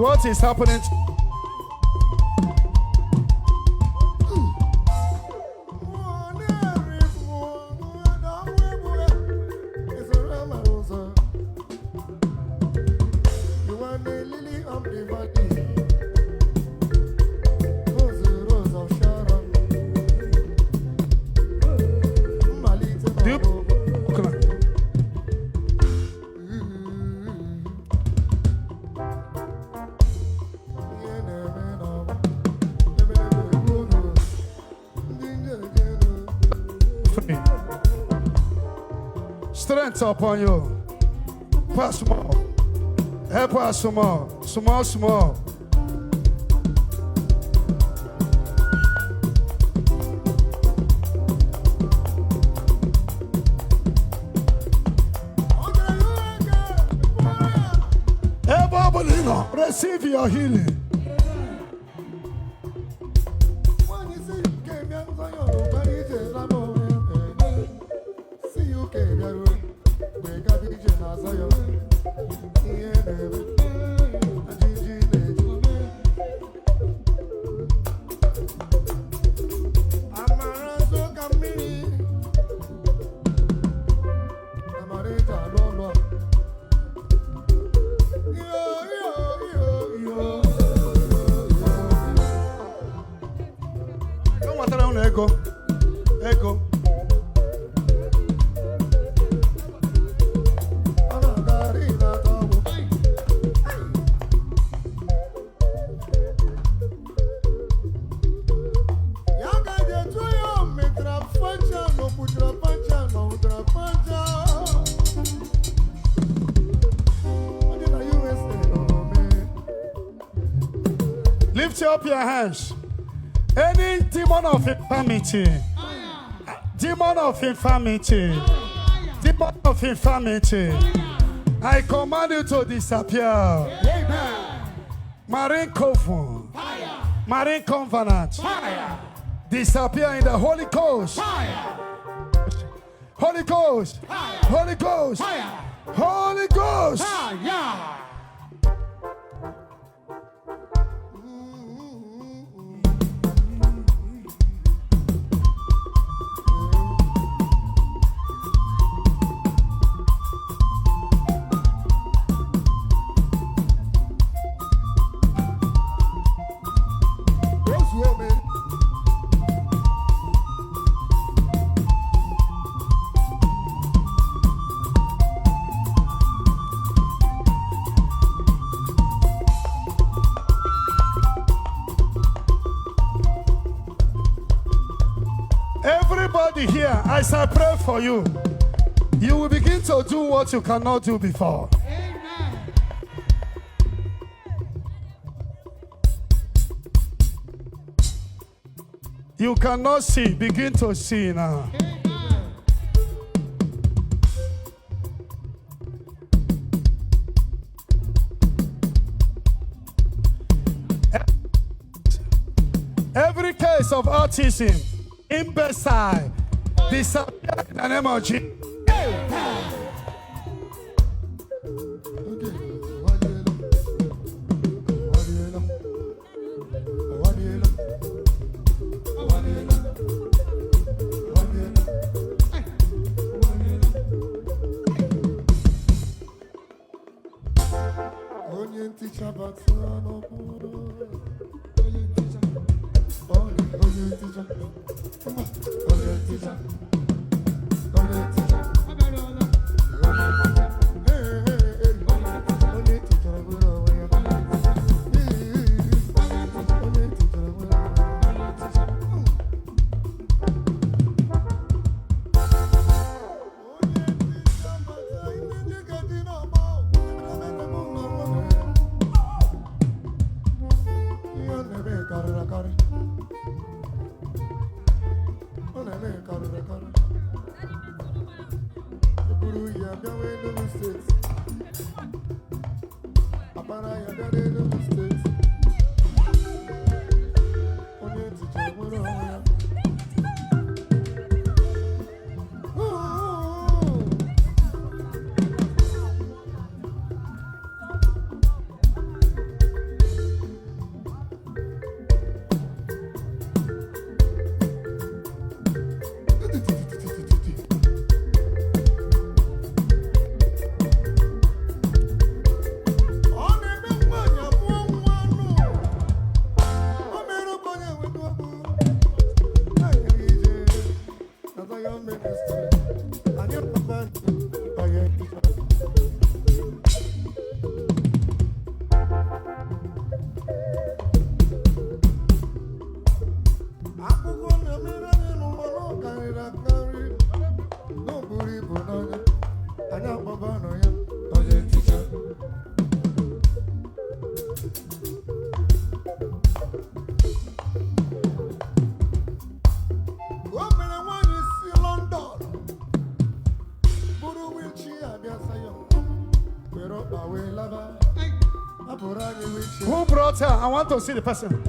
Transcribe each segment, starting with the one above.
What is happening? Strength upon you. Pass more. Help us some more. Small. Receive your healing. Echo. Lift up your hands. Any demon of infirmity, demon of infirmity, demon of infirmity, I command you to disappear. Amen. Marine covenant, marine covenant, disappear in the Holy Ghost. Holy Ghost, Holy Ghost, Holy Ghost. Everybody here, as I pray for you, you will begin to do what you cannot do before. Amen. You cannot see, begin to see now. Every case of autism, imbecile, disappear in the name of Jesus. Who brought her? I want to see the person.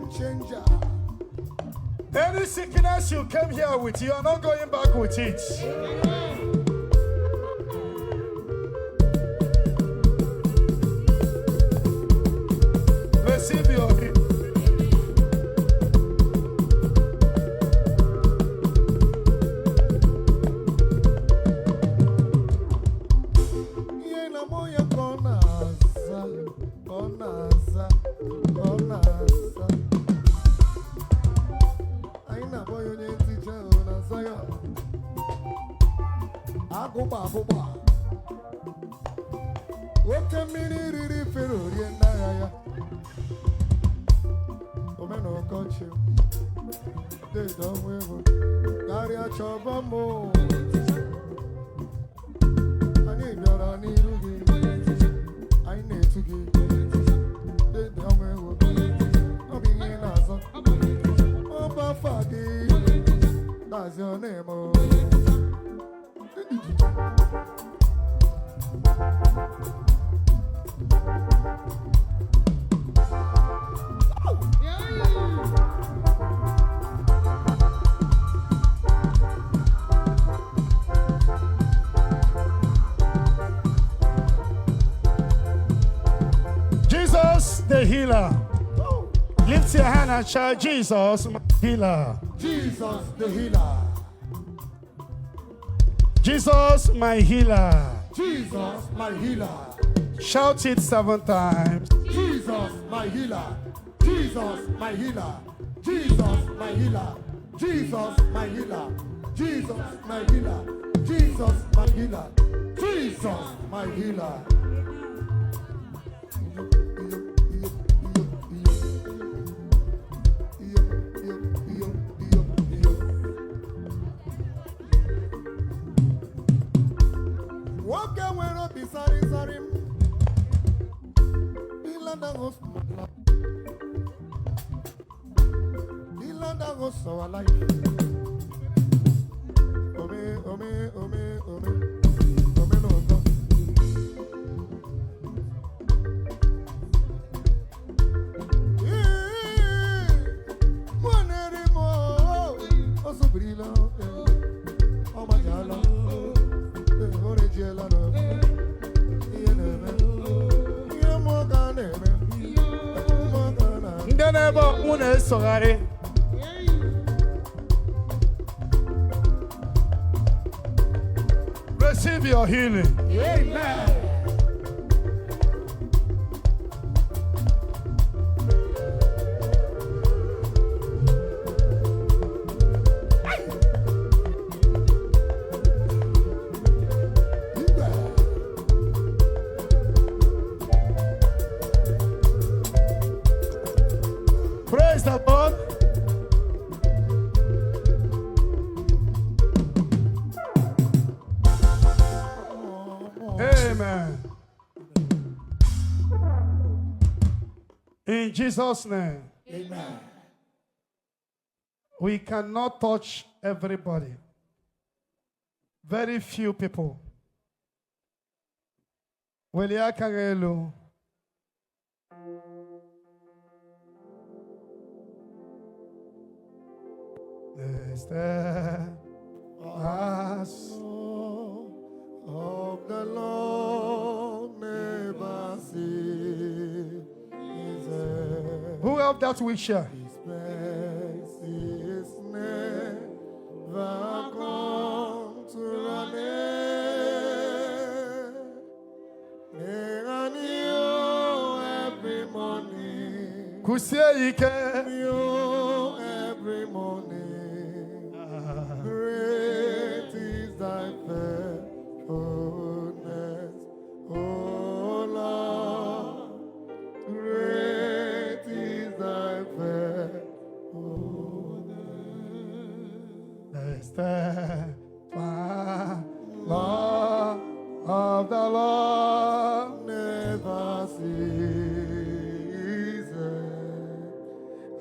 Changer. Any sickness you came here with, you are not going back with it. Receive your healing. That's your name. Jesus the healer. Lift your hand and shout, Jesus my healer. Jesus the healer. Jesus my healer. Jesus my healer. Shout it 7 times. Jesus my healer. Jesus my healer. Jesus my healer. Jesus my healer. Jesus my healer. Jesus my healer. Jesus my healer. So I like Jenebo une sogari. Receive your healing. Amen. Praise the Lord. Amen. In Jesus' name. Amen. We cannot touch everybody. Very few people. Welia kangelu. Is there us Of the Lord never ceases. who have that wheelchair? His mercies never come to an end. They are new every morning. Kusie ike. New every morning. Great is thy faithfulness, O Lord. Great is thy faithfulness. Is there love of the Lord? Never ceases.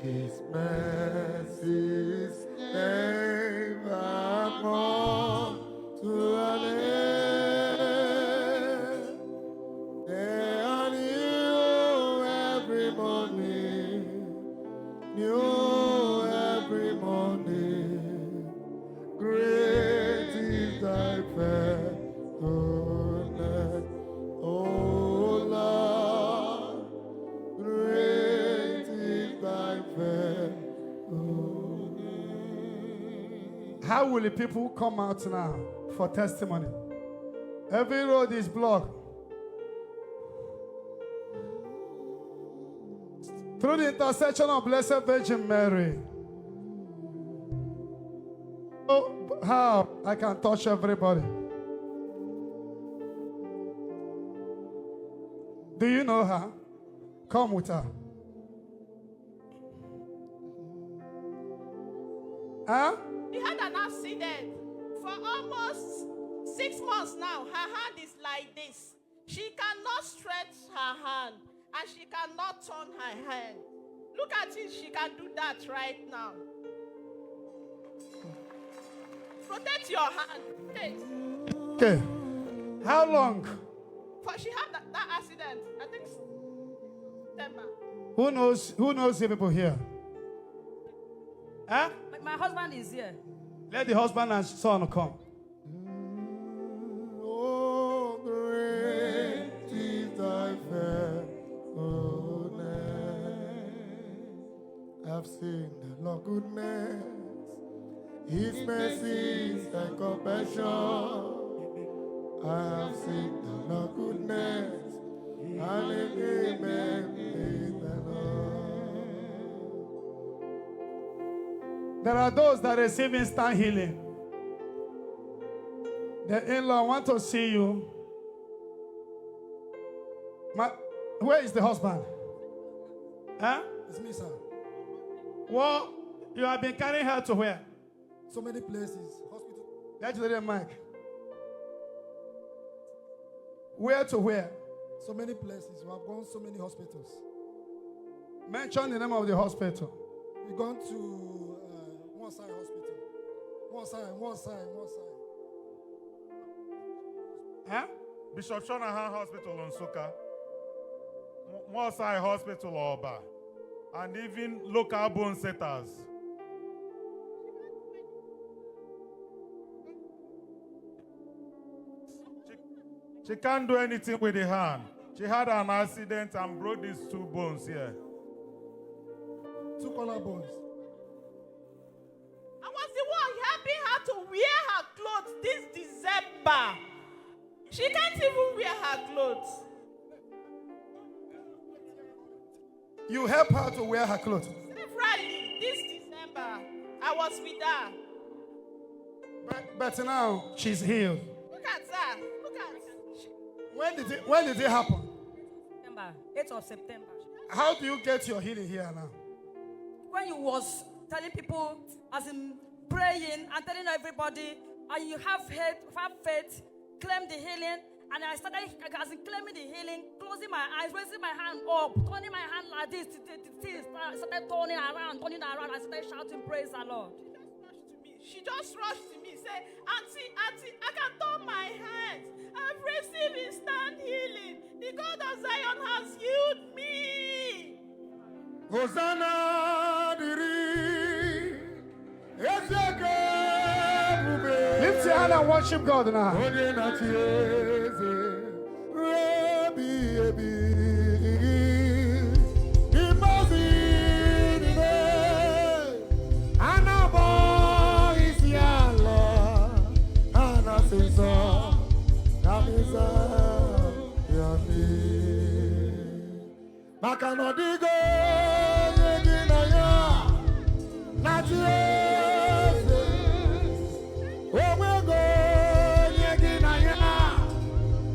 His mercies never come to an end. They are new every morning, new every morning. Great is thy faithfulness, O Lord. Great is thy faithfulness. How will the people come out now for testimony? Every road is blocked. Through the intercession of Blessed Virgin Mary. Oh, how I can touch everybody. Do you know her? Come with her. Huh? She had an accident for almost 6 months now. Her hand is like this. She cannot stretch her hand and she cannot turn her hand. Look at it, she can do that right now. Protect your hand. Protect. Okay. How long? For she had that accident, I think September. Who knows the people here? Huh? My husband is here. Let the husband and son come. Oh, great is thy faithfulness. I've seen the Lord goodness, His mercies and compassion. I have seen the Lord goodness, and amen is the Lord. There are those that receive instant healing. The in-law want to see you. Where is the husband? Huh? It's me, sir. Well, you have been carrying her to where? So many places. Hospital. That's the mic. Where to where? So many places. We have gone so many hospitals. Mention the name of the hospital. We've gone to one side hospital. One side. Huh? Bishop Shanahan Hospital on Suka, Moosai Hospital Oba, and even local bone setters. She can't do anything with the hand. She had an accident and broke these two bones here. 2 collarbones. I was the one helping her to wear her clothes this December. She can't even wear her clothes. You help her to wear her clothes. Severally, this December, I was with her. But now she's healed. Look at her. Look at her. When did it happen? September, 8th of September. How do you get your healing here now? When you was telling people, as in praying and telling everybody, and you have faith, claim the healing, and I started as in claiming the healing, closing my eyes, raising my hand up, turning my hand like this, I started turning around, I started shouting, praise the Lord. She just rushed to me, say, Auntie, I can turn my hands. I've received instant healing. The God of Zion has healed me. Hosanna diri. Lift your hand and worship God now. Makanodigo yegina Natiese Omego yegina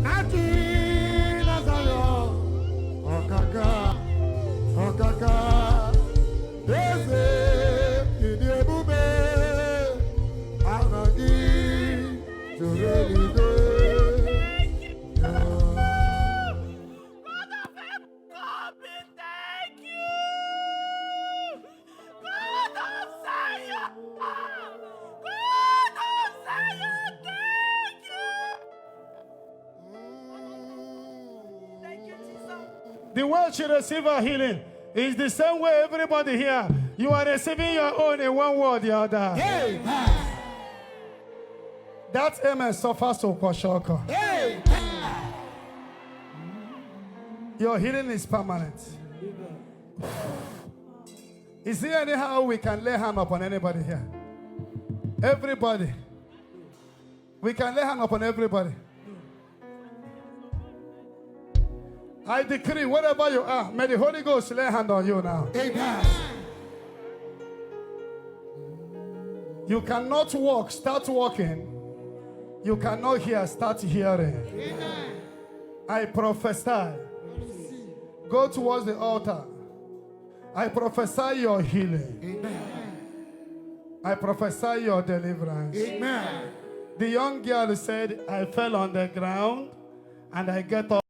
Nati Nazayo Okaka Eze Idebube Anagi Jurelide The world should receive her healing. It's the same way everybody here. You are receiving your own in one word or the other. Hey! That amen suffers to Koshoko. Hey! Your healing is permanent. Is there anyhow we can lay hand upon anybody here? Everybody. We can lay hand upon everybody. I decree, wherever you are, may the Holy Ghost lay hand on you now. Amen. You cannot walk, start walking. You cannot hear, start hearing. Amen. I prophesy. Go towards the altar. I prophesy your healing. Amen. I prophesy your deliverance. Amen. The young girl said, I fell on the ground and I get up.